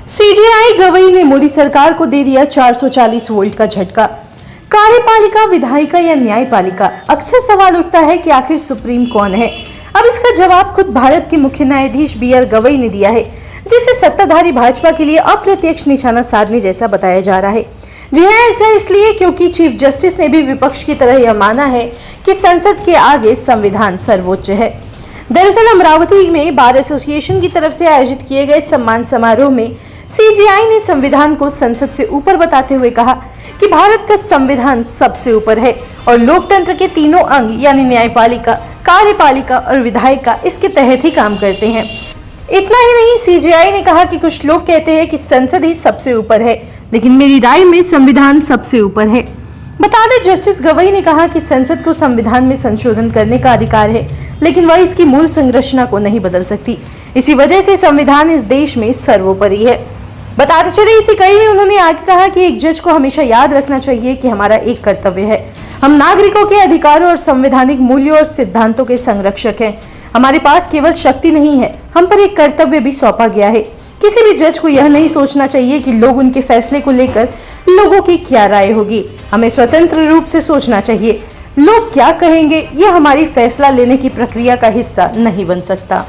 CJI Gavai ने मोदी सरकार को दे दिया 440 वोल्ट का झटका। कार्यपालिका, विधायिका या न्यायपालिका? अक्सर सवाल उठता है कि आखिर सुप्रीम कौन है। अब इसका जवाब खुद भारत के मुख्य न्यायाधीश BR गवई ने दिया है, जिसे सत्ताधारी भाजपा के लिए अप्रत्यक्ष निशाना साधने जैसा बताया जा रहा है। जी हाँ, ऐसा इसलिए क्योंकि चीफ जस्टिस ने भी विपक्ष की तरह यह माना है कि संसद के आगे संविधान सर्वोच्च है। दरअसल अमरावती में बार एसोसिएशन की तरफ से आयोजित किए गए सम्मान समारोह में सीजेआई ने संविधान को संसद से ऊपर बताते हुए कहा कि भारत का संविधान सबसे ऊपर है और लोकतंत्र के तीनों अंग यानी न्यायपालिका, कार्यपालिका और विधायिका इसके तहत ही काम करते हैं। इतना ही नहीं, सीजेआई ने कहा कि कुछ लोग कहते हैं कि संसद ही सबसे ऊपर है, लेकिन मेरी राय में संविधान सबसे ऊपर है। बता दें, जस्टिस गवई ने कहा कि संसद को संविधान में संशोधन करने का अधिकार है, लेकिन वह इसकी मूल संरचना को नहीं बदल सकती। इसी वजह से संविधान इस देश में सर्वोपरि है। बताते चले, इसी कड़ी में उन्होंने आगे कहा कि एक जज को हमेशा याद रखना चाहिए कि हमारा एक कर्तव्य है, हम नागरिकों के अधिकारों और संवैधानिक मूल्यों और सिद्धांतों के संरक्षक हैं। हमारे पास केवल शक्ति नहीं है, हम पर एक कर्तव्य भी सौंपा गया है। किसी भी जज को यह नहीं सोचना चाहिए कि लोग उनके फैसले को लेकर लोगों की क्या राय होगी। हमें स्वतंत्र रूप से सोचना चाहिए। लोग क्या कहेंगे, यह हमारी फैसला लेने की प्रक्रिया का हिस्सा नहीं बन सकता।